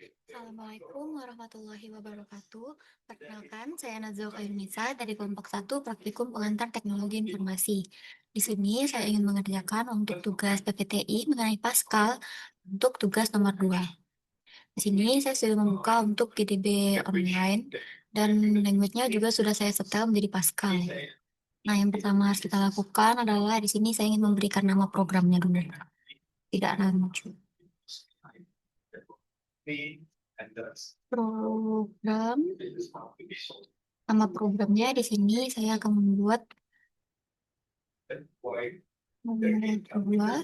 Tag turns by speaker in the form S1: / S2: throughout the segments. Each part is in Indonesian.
S1: Assalamualaikum warahmatullahi wabarakatuh. Perkenalkan, saya Nazwa Khairunisa dari kelompok 1 Praktikum Pengantar Teknologi Informasi. Di sini saya ingin mengerjakan untuk tugas PPTI mengenai Pascal untuk tugas nomor 2. Di sini saya sudah membuka untuk GDB online dan language-nya juga sudah saya setel menjadi Pascal. Nah, yang pertama harus kita lakukan adalah di sini saya ingin memberikan nama programnya dulu. Tidak lanjut. Program Nama programnya di sini saya akan membuat dua.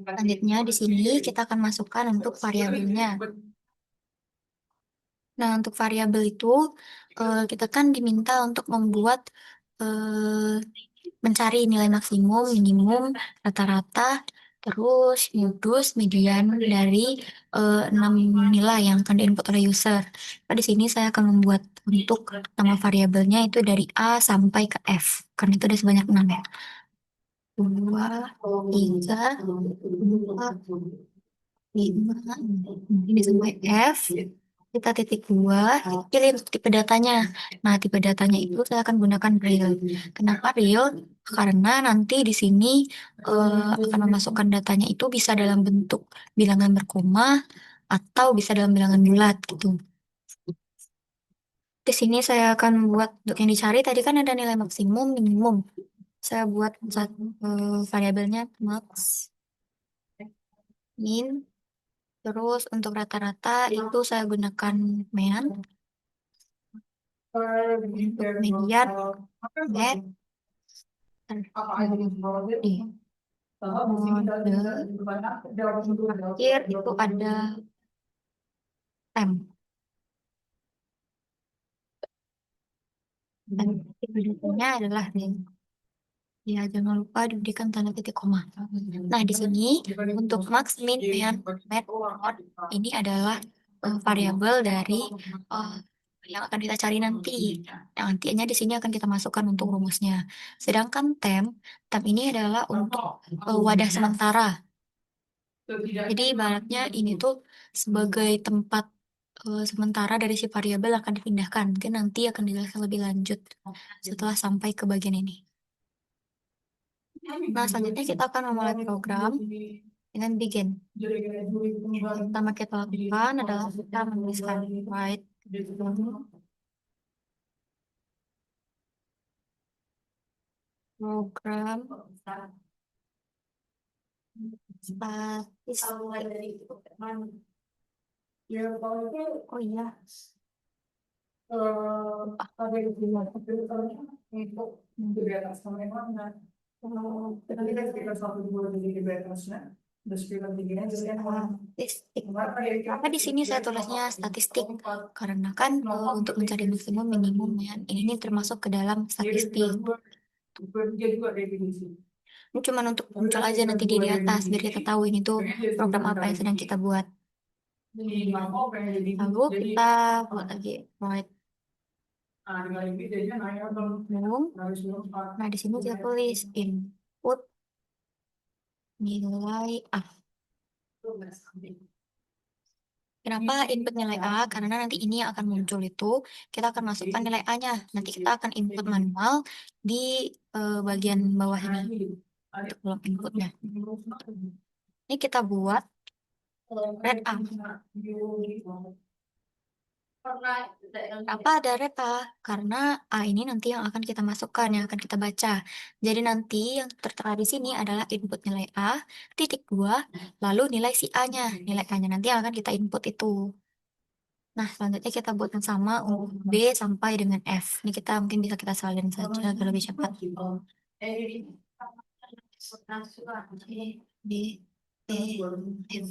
S1: Selanjutnya di sini kita akan masukkan untuk variabelnya. Nah, untuk variabel itu kita kan diminta untuk membuat eh, mencari nilai maksimum, minimum, rata-rata, terus modus, median dari 6 nilai yang akan diinput oleh user. Nah, di sini saya akan membuat untuk nama variabelnya itu dari A sampai ke F, karena itu ada sebanyak 6 ya. 2, 3, 4, 5, ini sampai F. Kita titik 2, pilih untuk tipe datanya. Nah, tipe datanya itu saya akan gunakan real. Kenapa real? Karena nanti di sini akan memasukkan datanya itu bisa dalam bentuk bilangan berkoma atau bisa dalam bilangan bulat gitu. Di sini saya akan membuat untuk yang dicari tadi kan ada nilai maksimum, minimum. Saya buat satu variabelnya max, min, terus untuk rata-rata itu saya gunakan main. Untuk median, net, di terakhir itu ada tem. Dan berikutnya adalah ring. Ya, jangan lupa diberikan tanda titik koma. Nah, di sini untuk max, min, and met, mod, ini adalah variabel dari eh, yang akan kita cari nanti. Yang nantinya di sini akan kita masukkan untuk rumusnya. Sedangkan tem ini adalah untuk wadah sementara. Jadi ibaratnya ini tuh sebagai tempat sementara dari si variabel akan dipindahkan. Mungkin nanti akan dijelaskan lebih lanjut setelah sampai ke bagian ini. Nah, selanjutnya kita akan memulai program dengan begin. Yang pertama kita lakukan adalah kita menuliskan write program statistik. Oh iya. Statistik. Kenapa di sini saya tulisnya statistik? Karena kan untuk mencari maksimum minimum ya, ini termasuk ke dalam statistik. Ini cuma untuk muncul aja nanti di atas biar kita tahu ini tuh program apa yang sedang kita buat. Lalu kita buat lagi write minimum. Nah, di sini kita tulis input nilai A. Kenapa input nilai A? Karena nanti ini yang akan muncul itu kita akan masukkan nilai A-nya. Nanti kita akan input manual di bagian bawah ini untuk blok inputnya. Ini kita buat red A. Apa ada red A? Karena A ini nanti yang akan kita masukkan, yang akan kita baca. Jadi nanti yang tertera di sini adalah input nilai A, titik 2, lalu nilai si A-nya. Nilai A-nya nanti yang akan kita input itu. Nah, selanjutnya kita buat yang sama untuk B sampai dengan F. Ini kita mungkin bisa kita salin saja agar lebih cepat. C, B, E, F.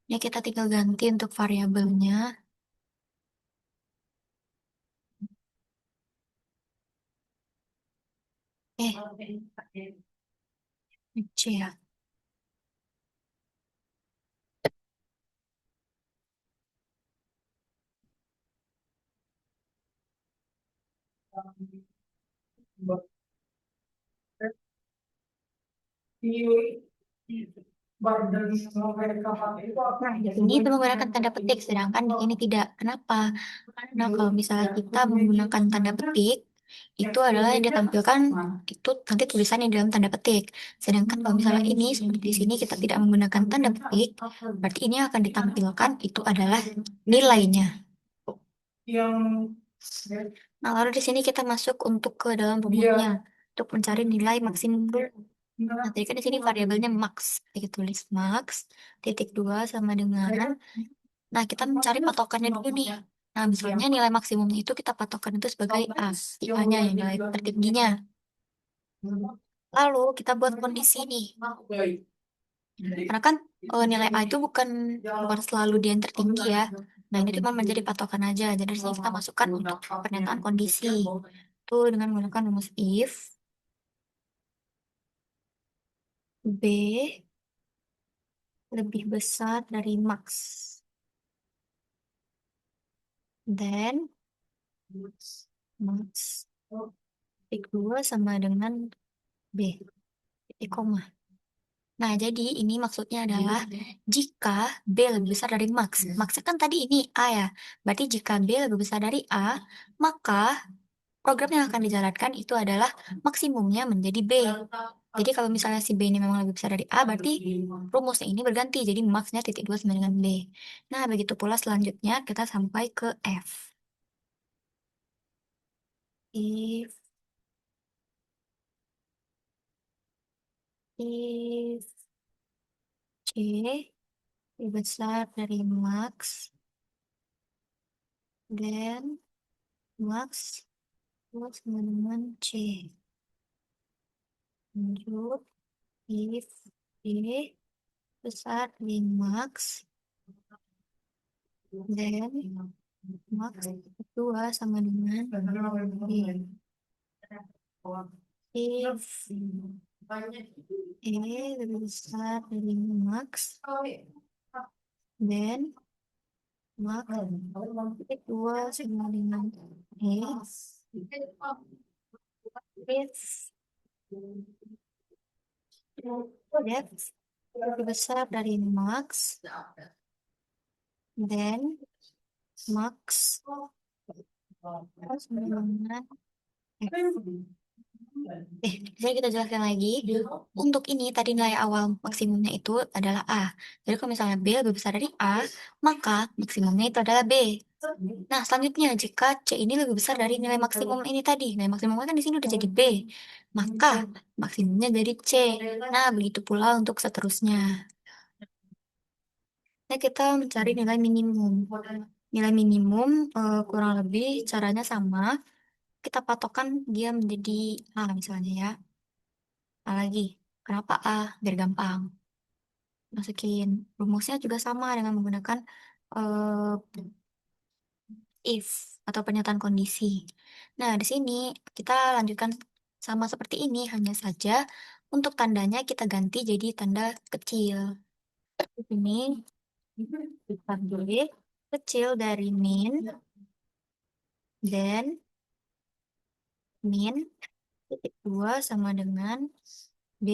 S1: Ini kita tinggal ganti untuk variabelnya. C ya. Nah, di sini itu menggunakan tanda petik, sedangkan di sini tidak. Kenapa? Karena kalau misalnya kita menggunakan tanda petik, itu adalah yang ditampilkan itu nanti tulisannya dalam tanda petik. Sedangkan kalau misalnya ini seperti di sini kita tidak menggunakan tanda petik, berarti ini akan ditampilkan itu adalah nilainya. Nah, lalu di sini kita masuk untuk ke dalam rumusnya untuk mencari nilai maksimum dulu. Nah, tadi kan di sini variabelnya max. Kita tulis max titik 2 sama dengan. Nah, kita mencari patokannya dulu nih. Nah, misalnya nilai maksimumnya itu kita patokan itu sebagai A. Si A-nya yang nilai tertingginya. Lalu kita buat kondisi nih. Karena kan nilai A itu bukan selalu dia yang tertinggi ya. Nah, ini cuma menjadi patokan aja. Jadi di sini kita masukkan untuk pernyataan kondisi. Itu dengan menggunakan rumus if B lebih besar dari max. Then max titik 2 sama dengan B titik koma. Nah, jadi ini maksudnya adalah jika B lebih besar dari max. Maxnya kan tadi ini A ya. Berarti jika B lebih besar dari A, maka program yang akan dijalankan itu adalah maksimumnya menjadi B. Jadi kalau misalnya si B ini memang lebih besar dari A, berarti rumusnya ini berganti. Jadi maxnya titik 2 sama dengan B. Nah, begitu pula selanjutnya kita sampai ke F. If, if C lebih besar dari max, then max plus sama dengan C. Lanjut, if D besar dari max, then max 2 sama dengan D. If E lebih besar dari max, then max titik 2 sama dengan E. If F lebih besar dari max, then max sama dengan F. Bisa kita jelaskan lagi. Untuk ini tadi nilai awal maksimumnya itu adalah A. Jadi kalau misalnya B lebih besar dari A, maka maksimumnya itu adalah B. Nah, selanjutnya jika C ini lebih besar dari nilai maksimum ini tadi, nilai maksimumnya kan di sini udah jadi B, maka maksimumnya jadi C. Nah, begitu pula untuk seterusnya. Nah, kita mencari nilai minimum. Nilai minimum kurang lebih caranya sama. Kita patokan dia menjadi A misalnya ya. A lagi. Kenapa A? Biar gampang. Masukin rumusnya juga sama dengan menggunakan eh, if atau pernyataan kondisi. Nah, di sini kita lanjutkan sama seperti ini, hanya saja untuk tandanya kita ganti jadi tanda kecil. Di sini kita beri kecil dari min, dan min titik 2 sama dengan B.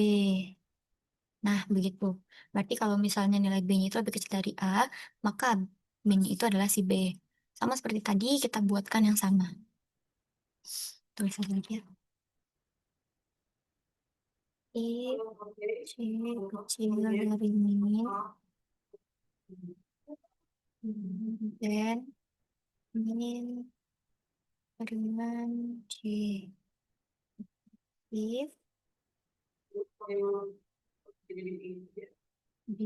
S1: Nah, begitu. Berarti kalau misalnya nilai B-nya itu lebih kecil dari A, maka B-nya itu adalah si B. Sama seperti tadi, kita buatkan yang sama. Tulis lagi ya. I, C kecil dari min, dan min dengan C. If B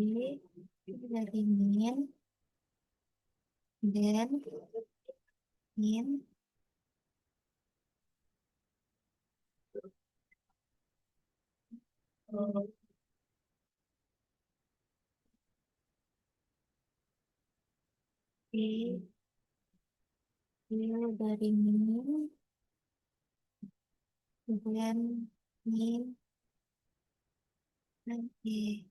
S1: dari min, dan min B kecil dari min, dan min dan E.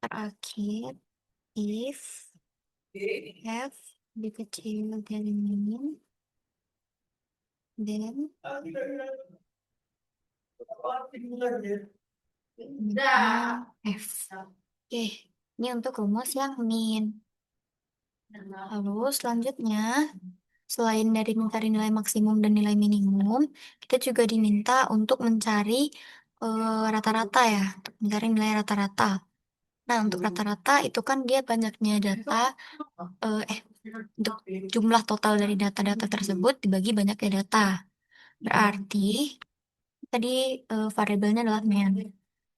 S1: Terakhir, if F lebih kecil dari min, then F. Oke, ini untuk rumus yang min. Lalu selanjutnya, selain dari mencari nilai maksimum dan nilai minimum, kita juga diminta untuk mencari rata-rata ya, untuk mencari nilai rata-rata. Nah, untuk rata-rata itu kan dia banyaknya data, eh, eh, untuk jumlah total dari data-data tersebut dibagi banyaknya data. Berarti tadi variabelnya adalah main.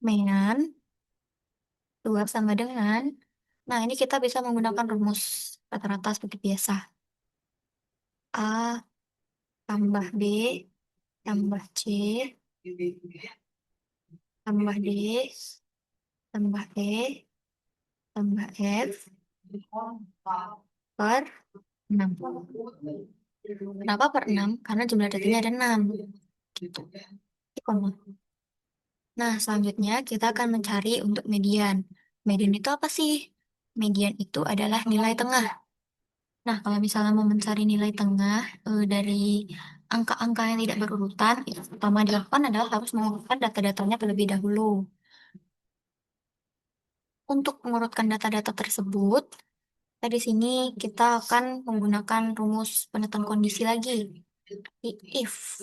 S1: Main 2 sama dengan, nah ini kita bisa menggunakan rumus rata-rata seperti biasa. A tambah B tambah C tambah D tambah E tambah F per 6. Kenapa per 6? Karena jumlah datanya ada 6. Gitu. Koma. Nah, selanjutnya kita akan mencari untuk median. Median itu apa sih? Median itu adalah nilai tengah. Nah, kalau misalnya mau mencari nilai tengah dari angka-angka yang tidak berurutan, itu pertama dilakukan adalah harus mengurutkan data-datanya terlebih dahulu. Untuk mengurutkan data-data tersebut, di sini kita akan menggunakan rumus penemuan kondisi lagi. If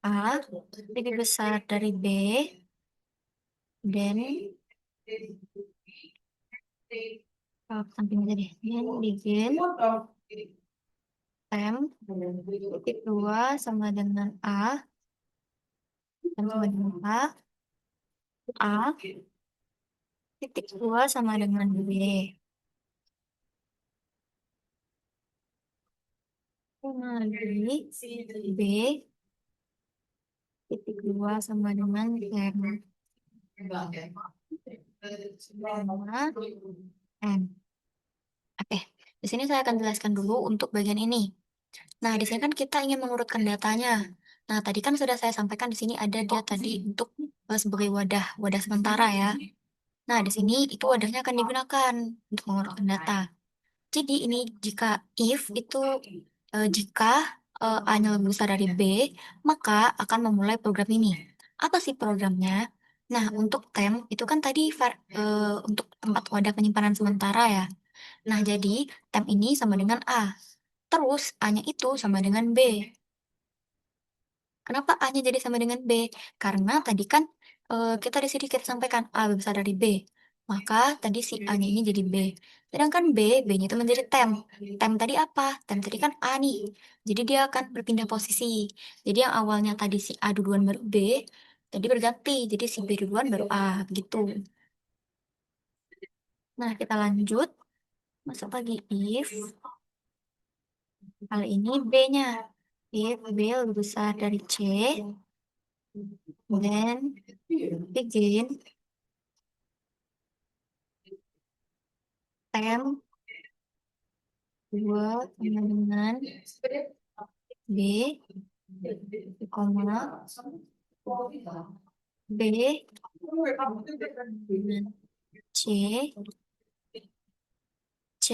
S1: A lebih besar dari B, then samping aja deh. Then begin M titik 2 sama dengan A sama dengan A titik 2 sama dengan B. Kali B titik 2 sama dengan M. Sama M. Oke, di sini saya akan jelaskan dulu untuk bagian ini. Nah, di sini kan kita ingin mengurutkan datanya. Nah, tadi kan sudah saya sampaikan di sini ada dia tadi untuk sebagai wadah sementara ya. Nah, di sini itu wadahnya akan digunakan untuk mengurutkan data. Jadi ini jika if itu jika A-nya lebih besar dari B, maka akan memulai program ini. Apa sih programnya? Nah, untuk tem itu kan tadi untuk tempat wadah penyimpanan sementara ya. Nah, jadi tem ini sama dengan A. Terus A-nya itu sama dengan B. Kenapa A-nya jadi sama dengan B? Karena tadi kan kita di sini kita sampaikan A lebih besar dari B. Maka tadi si A-nya ini jadi B. Sedangkan B-nya itu menjadi tem. Tem tadi apa? Tem tadi kan A nih. Jadi dia akan berpindah posisi. Jadi yang awalnya tadi si A duluan baru B, tadi berganti. Jadi si B duluan baru A gitu. Nah, kita lanjut. Masuk lagi if. Kali ini B-nya. If B lebih besar dari C, then begin tem 2 sama dengan B, koma, B dengan C, C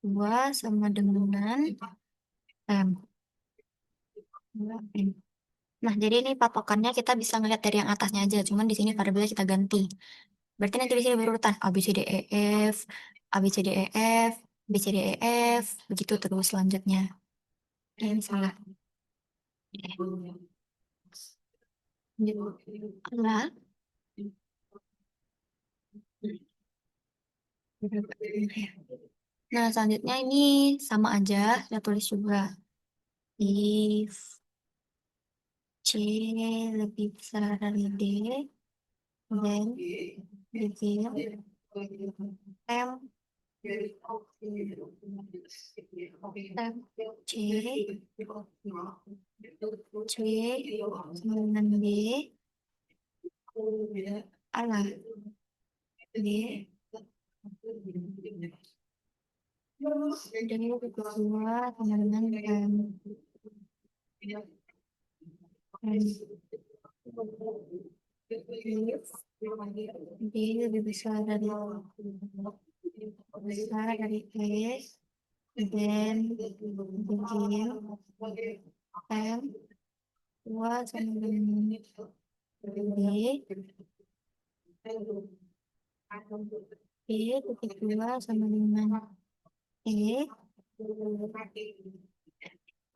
S1: 2 sama dengan M. 2M. Nah, jadi ini patokannya kita bisa ngeliat dari yang atasnya aja, cuman di sini variabelnya kita ganti. Berarti nanti di sini berurutan A, B, C, D, E, F, A, B, C, D, E, F, B, C, D, E, F, begitu terus selanjutnya. Ini salah. Adalah Nah, selanjutnya ini sama aja, saya tulis juga. If C lebih besar dari D, then begin M M C C sama dengan B, alah B, jadi kedua sama dengan M. B lebih besar dari S, then begin M dua sama dengan B, B titik dua sama dengan E,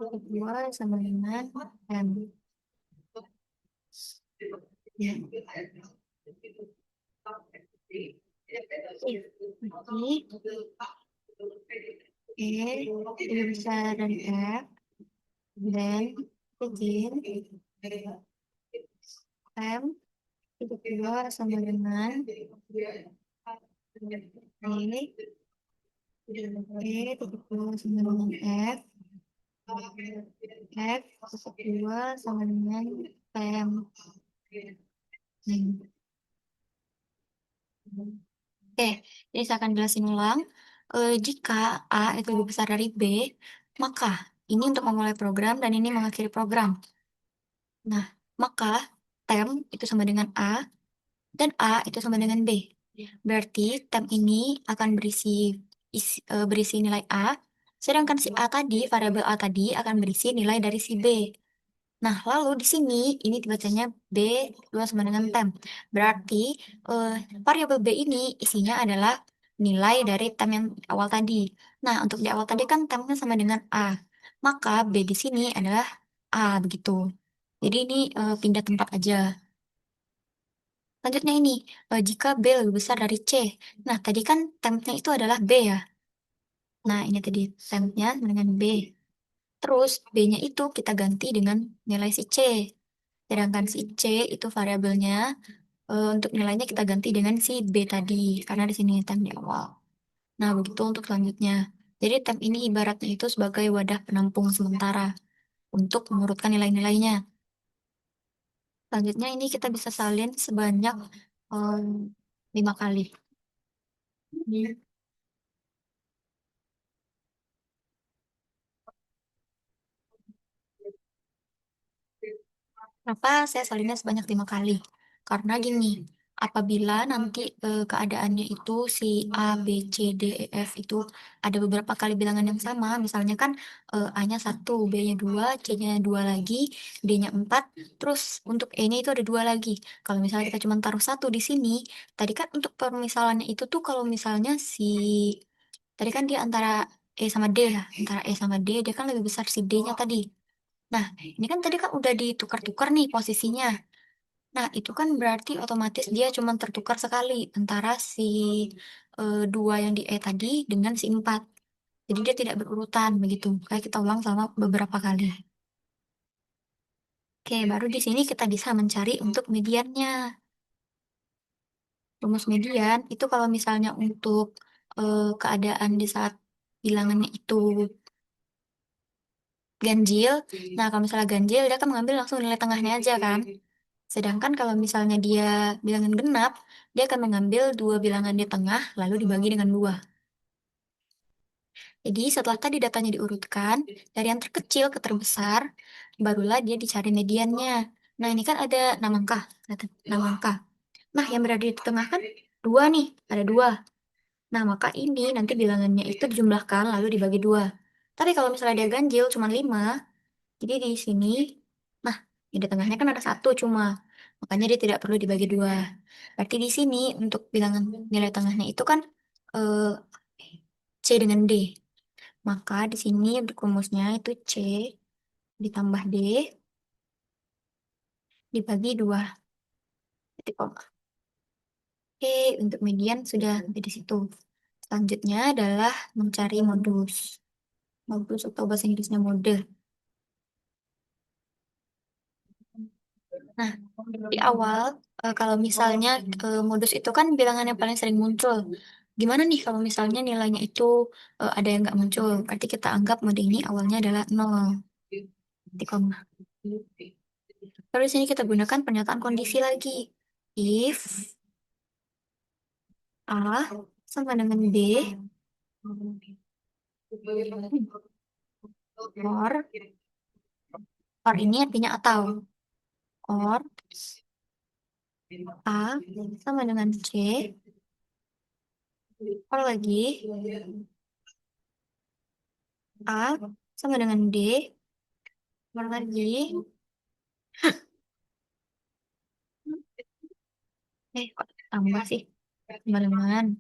S1: titik dua sama dengan M. Ya. Jadi, E lebih besar dari F, dan begin M titik dua sama dengan E, E titik dua sama dengan F, F titik dua sama dengan M. Hmm. Oke, jadi saya akan jelasin ulang. Jika A itu lebih besar dari B, maka ini untuk memulai program dan ini mengakhiri program. Nah, maka tem itu sama dengan A dan A itu sama dengan B. Berarti tem ini akan berisi nilai A, sedangkan si A tadi, variabel A tadi akan berisi nilai dari si B. Nah, lalu di sini ini dibacanya B 2 sama dengan tem. Berarti eh, variabel B ini isinya adalah nilai dari tem yang awal tadi. Nah, untuk di awal tadi kan temnya sama dengan A. Maka B di sini adalah A begitu. Jadi ini pindah tempat aja. Selanjutnya ini, jika B lebih besar dari C. Nah, tadi kan tempnya itu adalah B ya. Nah, ini tadi tempnya dengan B. Terus B-nya itu kita ganti dengan nilai si C. Sedangkan si C itu variabelnya, untuk nilainya kita ganti dengan si B tadi, karena di sini tem di awal. Nah, begitu untuk selanjutnya. Jadi tem ini ibaratnya itu sebagai wadah penampung sementara untuk mengurutkan nilai-nilainya. Selanjutnya ini kita bisa salin sebanyak em, 5 kali. Kenapa saya salinnya sebanyak 5 kali? Karena gini, apabila nanti keadaannya itu si A, B, C, D, E, F itu ada beberapa kali bilangan yang sama, misalnya kan A-nya 1, B-nya 2, C-nya 2 lagi, D-nya 4, terus untuk E-nya itu ada 2 lagi. Kalau misalnya kita cuma taruh 1 di sini, tadi kan untuk permisalannya itu tuh kalau misalnya tadi kan dia antara E sama D ya, antara E sama D, dia kan lebih besar si D-nya tadi. Nah, ini kan tadi kan udah ditukar-tukar nih posisinya. Nah, itu kan berarti otomatis dia cuma tertukar sekali antara si 2 yang di E tadi dengan si 4. Jadi dia tidak berurutan begitu. Kayak kita ulang sama beberapa kali. Oke, baru di sini kita bisa mencari untuk mediannya. Rumus median itu kalau misalnya untuk keadaan di saat bilangannya itu ganjil. Nah, kalau misalnya ganjil, dia akan mengambil langsung nilai tengahnya aja kan. Sedangkan kalau misalnya dia bilangan genap, dia akan mengambil dua bilangan di tengah, lalu dibagi dengan 2. Jadi setelah tadi datanya diurutkan, dari yang terkecil ke terbesar, barulah dia dicari mediannya. Nah, ini kan ada 6 angka. 6 angka. Nah, yang berada di tengah kan 2 nih, ada 2. Nah, maka ini nanti bilangannya itu dijumlahkan, lalu dibagi 2. Tapi kalau misalnya dia ganjil cuma 5, jadi di sini, nah, di tengahnya kan ada 1 cuma. Makanya dia tidak perlu dibagi 2. Berarti di sini untuk bilangan nilai tengahnya itu kan eh, C dengan D. Maka di sini untuk rumusnya itu C ditambah D dibagi 2. Titik koma. Oke, untuk median sudah sampai di situ. Selanjutnya adalah mencari modus. Modus atau bahasa Inggrisnya mode. Nah, di awal, kalau misalnya modus itu kan bilangan yang paling sering muncul. Gimana nih kalau misalnya nilainya itu ada yang nggak muncul? Berarti kita anggap mode ini awalnya adalah 0. Titik koma. Lalu di sini kita gunakan pernyataan kondisi lagi. If A sama dengan B, or ini artinya atau. Or A sama dengan C, or lagi A sama dengan D, Keluar lagi. Kok tambah sih? Teman-teman.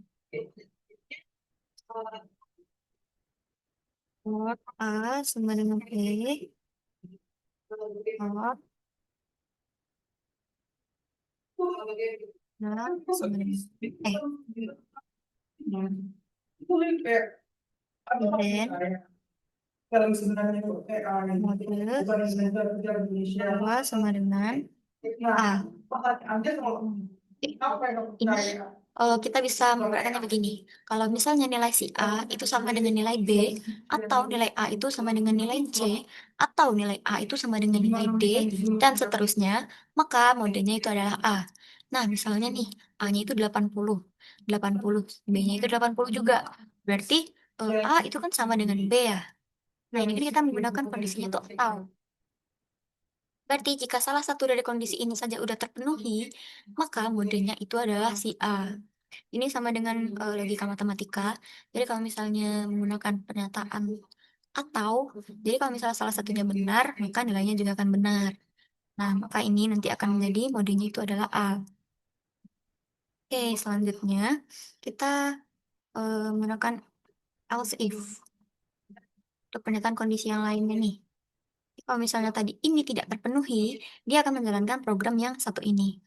S1: Keluar A sama dengan E. Keluar A sama dengan E. Kemudian mode dua sama dengan A. Ini kita bisa menggunakannya begini. Kalau misalnya nilai si A itu sama dengan nilai B, atau nilai A itu sama dengan nilai C, atau nilai A itu sama dengan nilai D, dan seterusnya, maka modenya itu adalah A. Nah, misalnya nih, A-nya itu 80, 80, B-nya itu 80 juga. Berarti A itu kan sama dengan B ya. Nah, ini kan kita menggunakan kondisinya tuh atau. Berarti jika salah satu dari kondisi ini saja udah terpenuhi, maka modenya itu adalah si A. Ini sama dengan logika matematika. Jadi kalau misalnya menggunakan pernyataan atau, jadi kalau misalnya salah satunya benar, maka nilainya juga akan benar. Nah, maka ini nanti akan menjadi modenya itu adalah A. Oke, selanjutnya kita menggunakan else if untuk pernyataan kondisi yang lainnya nih. Kalau misalnya tadi ini tidak terpenuhi, dia akan menjalankan program yang satu ini.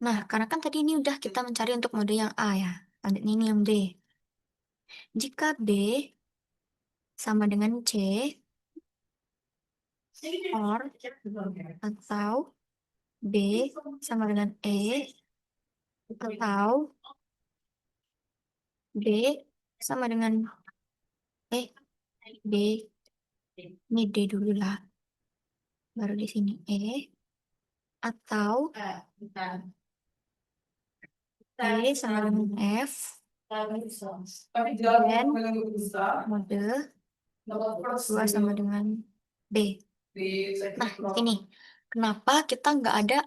S1: Nah, karena kan tadi ini udah kita mencari untuk mode yang A ya. Selanjutnya ini yang B. Jika B sama dengan C, or atau B sama dengan E, atau B sama dengan B, ini D dulu lah, baru di sini E, atau B sama dengan F, dan mode 2 sama dengan B. Nah, ini kenapa kita nggak ada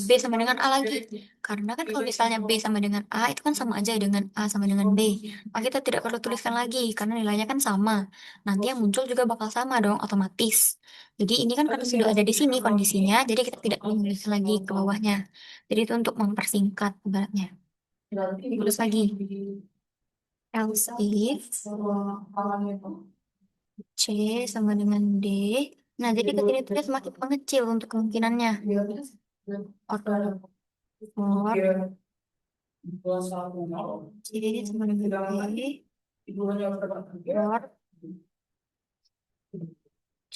S1: B sama dengan A lagi? Karena kan kalau misalnya B sama dengan A itu kan sama aja dengan A sama dengan B. Maka kita tidak perlu tuliskan lagi karena nilainya kan sama. Nanti yang muncul juga bakal sama dong otomatis. Jadi ini kan karena sudah ada di sini kondisinya, jadi kita tidak perlu menuliskan lagi ke bawahnya. Jadi itu untuk mempersingkat ibaratnya. Terus lagi, else if C sama dengan D. Nah, jadi kesini tulis semakin mengecil untuk kemungkinannya. Or, or C sama dengan D. Or C.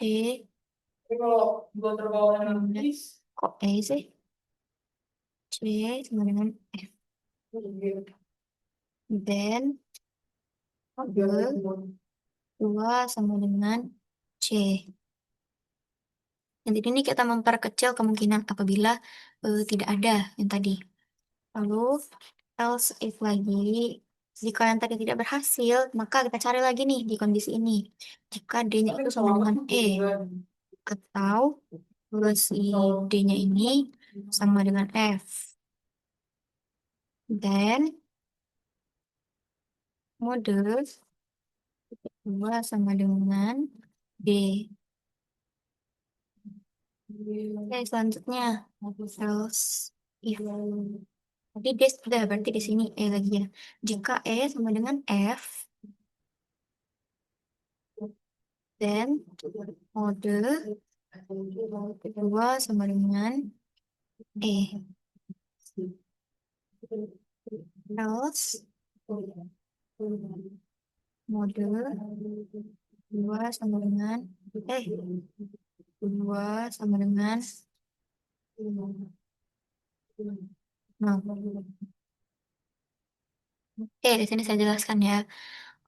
S1: Kok E sih? C sama dengan F. Then, dua sama dengan C. Nanti ini kita memperkecil kemungkinan apabila tidak ada yang tadi. Lalu, else if lagi, jika yang tadi tidak berhasil, maka kita cari lagi nih di kondisi ini. Jika D-nya itu sama dengan E, atau si D-nya ini sama dengan F. Dan mode 2 sama dengan D. Oke, selanjutnya else if. Jadi D sudah berarti di sini E lagi ya. Jika E sama dengan F, dan mode 2 sama dengan E. Else mode 2 sama dengan eh 2 sama dengan nah. Oke, di sini saya jelaskan ya.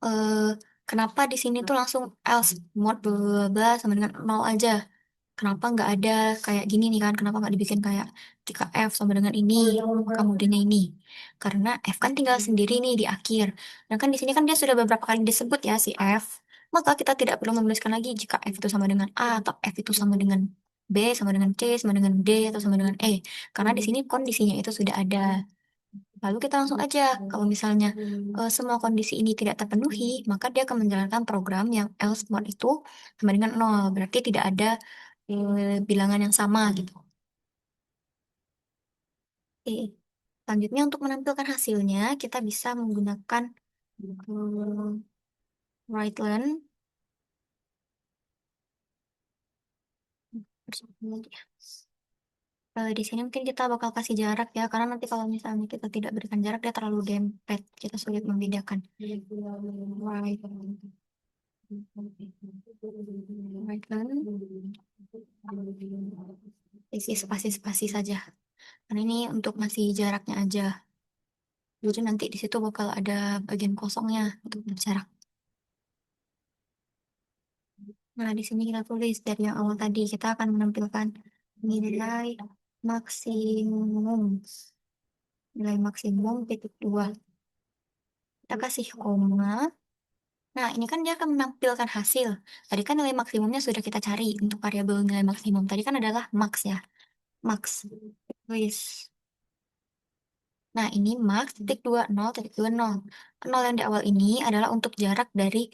S1: Eh, kenapa di sini tuh langsung else mod bla bla bla sama dengan nol aja? Kenapa nggak ada kayak gini nih kan? Kenapa nggak dibikin kayak jika F sama dengan ini, maka modenya ini? Karena F kan tinggal sendiri nih di akhir. Dan kan di sini kan dia sudah beberapa kali disebut ya si F. Maka kita tidak perlu menuliskan lagi jika F itu sama dengan A atau F itu sama dengan B, sama dengan C, sama dengan D, atau sama dengan E. Karena di sini kondisinya itu sudah ada. Lalu kita langsung aja, kalau misalnya semua kondisi ini tidak terpenuhi, maka dia akan menjalankan program yang else mode itu sama dengan nol. Berarti tidak ada bilangan yang sama gitu. Oke. Selanjutnya untuk menampilkan hasilnya, kita bisa menggunakan Rightline. Di sini mungkin kita bakal kasih jarak ya, karena nanti kalau misalnya kita tidak berikan jarak, dia terlalu dempet, kita sulit membedakan. Right. Right kan? Isi spasi-spasi saja. Karena ini untuk ngasih jaraknya aja. Jadi nanti di situ bakal ada bagian kosongnya untuk jarak. Nah, di sini kita tulis dari yang awal tadi, kita akan menampilkan nilai maksimum. Nilai maksimum titik dua. Kita kasih koma. Nah, ini kan dia akan menampilkan hasil. Tadi kan nilai maksimumnya sudah kita cari untuk variabel nilai maksimum. Tadi kan adalah max ya. Max. Tulis. Nah, ini max titik dua nol titik dua nol. Nol yang di awal ini adalah untuk jarak dari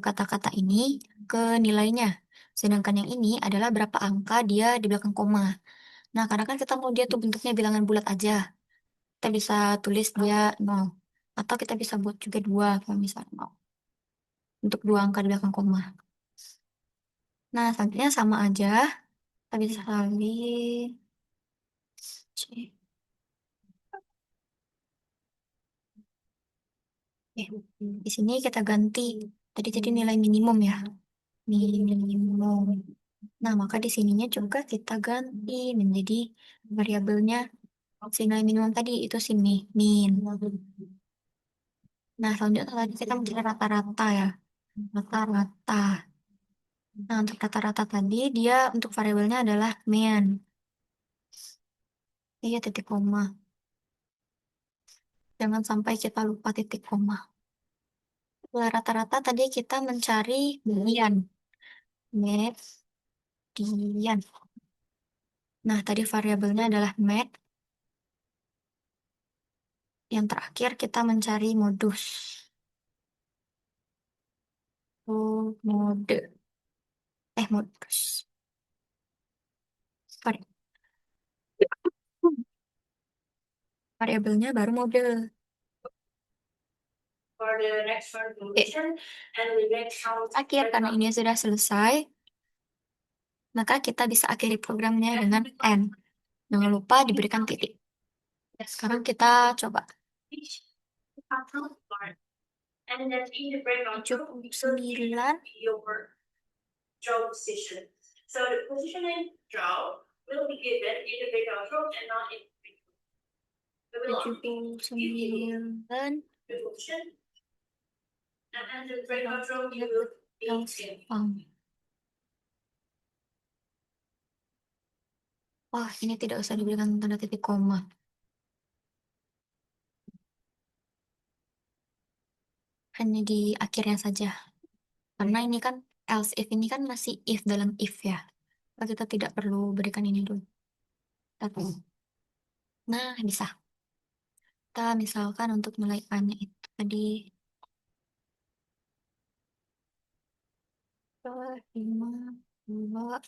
S1: kata-kata ini ke nilainya. Sedangkan yang ini adalah berapa angka dia di belakang koma. Nah, karena kan kita mau dia tuh bentuknya bilangan bulat aja. Kita bisa tulis dia nol. Atau kita bisa buat juga dua kalau misalnya mau. Untuk dua angka di belakang koma. Nah, selanjutnya sama aja. Kita bisa salin C. Eh, di sini kita ganti. Tadi jadi nilai minimum ya. Minimum. Nah, maka di sininya juga kita ganti menjadi variabelnya si nilai minimum tadi itu si min. Nah, selanjutnya tadi kita mencari rata-rata ya. Rata-rata. Nah, untuk rata-rata tadi dia untuk variabelnya adalah min. Iya, titik koma. Jangan sampai kita lupa titik koma. Setelah rata-rata tadi kita mencari median. Median. Nah, tadi variabelnya adalah med. Yang terakhir kita mencari modus. Oh, mode. Modus. Vari- Variabelnya baru mode. Akhir, karena ini sudah selesai, maka kita bisa akhiri programnya dengan N. Jangan lupa diberikan titik. Sekarang kita coba. 79. Tujuh puluh sembilan. Wah, ini tidak usah diberikan tanda titik koma. Hanya di akhirnya saja. Karena ini kan else if ini kan masih if dalam if ya. Maka kita tidak perlu berikan ini dulu. Tapi, nah, bisa. Kita misalkan untuk nilai A-nya itu tadi 5, 2,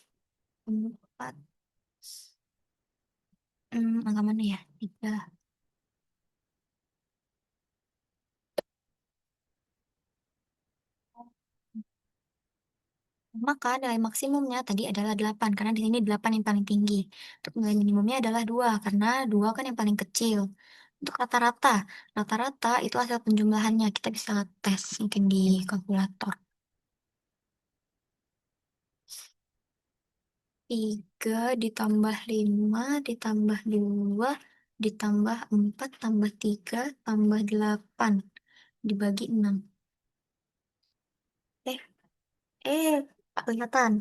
S1: 4. Angka mana ya? 3. Maka nilai maksimumnya tadi adalah 8, karena di sini 8 yang paling tinggi. Untuk nilai minimumnya adalah 2, karena 2 kan yang paling kecil. Untuk rata-rata, rata-rata itu hasil penjumlahannya. Kita bisa tes mungkin di kalkulator. 3 ditambah 5 ditambah 2 ditambah 4 tambah 3 tambah 8 dibagi 6. Eh, tak kelihatan.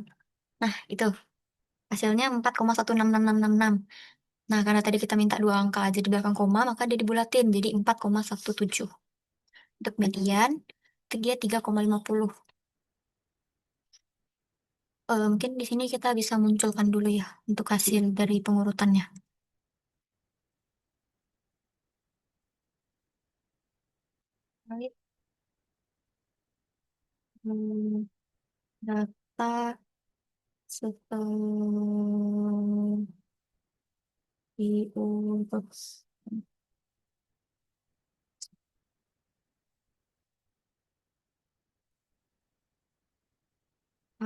S1: Nah, itu. Hasilnya 4,166666. Nah, karena tadi kita minta dua angka aja di belakang koma, maka dia dibulatin jadi 4,17. Untuk median, itu dia 3,50. Mungkin di sini kita bisa munculkan dulu ya untuk hasil dari pengurutannya. data setelah diurut. A,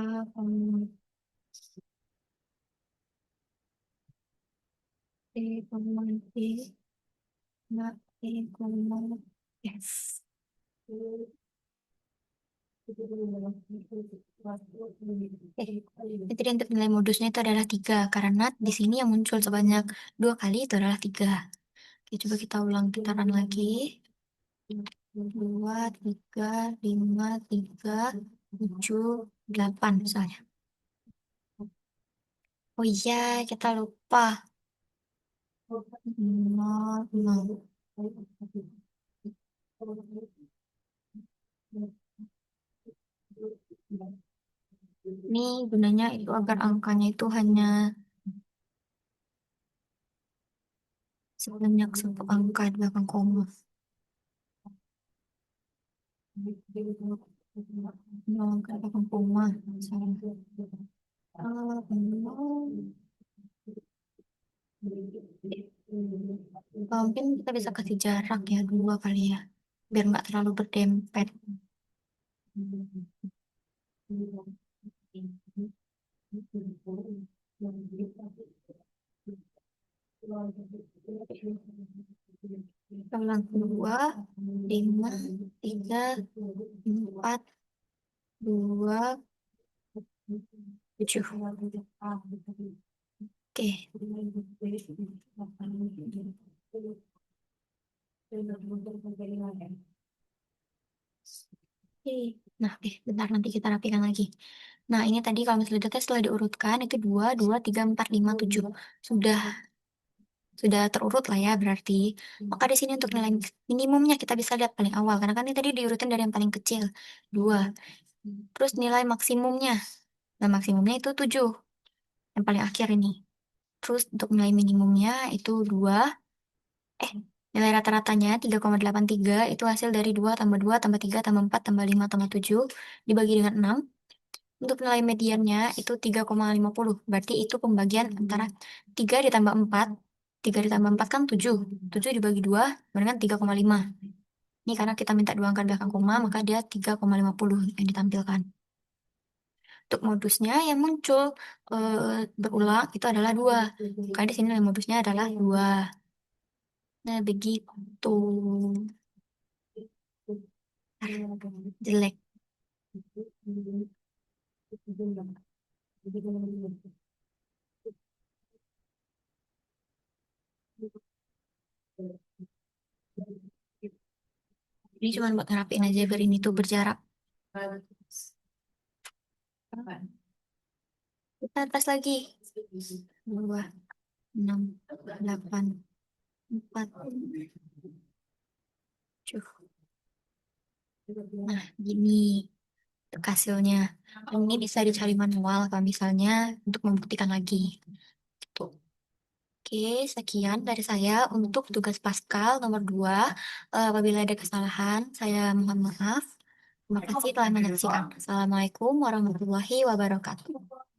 S1: B, B, nah, B, yes. Jadi untuk nilai modusnya itu adalah 3, karena di sini yang muncul sebanyak 2 kali itu adalah 3. Oke, coba kita ulang putaran lagi. 2, 3, 5, 3, 7, 8 misalnya. Oh iya, kita lupa. 0, 0. Ini gunanya itu agar angkanya itu hanya sebanyak satu angka di belakang koma. Nol angka di belakang koma. Misalnya. Nol. Mungkin kita bisa kasih jarak ya 2 kali ya, biar nggak terlalu berdempet. Ulang 2, 5, 3, 4, 2, 7. Oke. Oke. Nah, bentar nanti kita rapikan lagi. Nah, ini tadi kalau misalnya data setelah diurutkan itu 2, 2, 3, 4, 5, 7. Sudah sudah terurut lah ya berarti. Maka di sini untuk nilai minimumnya kita bisa lihat paling awal karena kan ini tadi diurutin dari yang paling kecil 2. Terus nilai maksimumnya. Nah, maksimumnya itu 7. Yang paling akhir ini. Terus untuk nilai minimumnya itu 2. Eh, nilai rata-ratanya 3,83 itu hasil dari 2 tambah 2 tambah 3 tambah 4 tambah 5 tambah 7 dibagi dengan 6. Untuk nilai mediannya itu 3,50. Berarti itu pembagian antara 3 ditambah 4. 3 ditambah 4 kan 7. 7 dibagi 2 dengan 3,5. Ini karena kita minta dua angka belakang koma, maka dia 3,50 yang ditampilkan. Untuk modusnya yang muncul berulang itu adalah 2. Karena di sini nilai modusnya adalah 2. Nah, begitu. Jelek. Ini cuma buat ngerapiin aja biar ini tuh berjarak. Kita atas lagi. 2, 6, 8, 4, 7. Nah, gini untuk hasilnya. Ini bisa dicari manual kalau misalnya untuk membuktikan lagi. Tuh. Oke, sekian dari saya untuk tugas Pascal nomor 2. Apabila ada kesalahan, saya mohon maaf. Terima kasih telah menyaksikan. Assalamualaikum warahmatullahi wabarakatuh.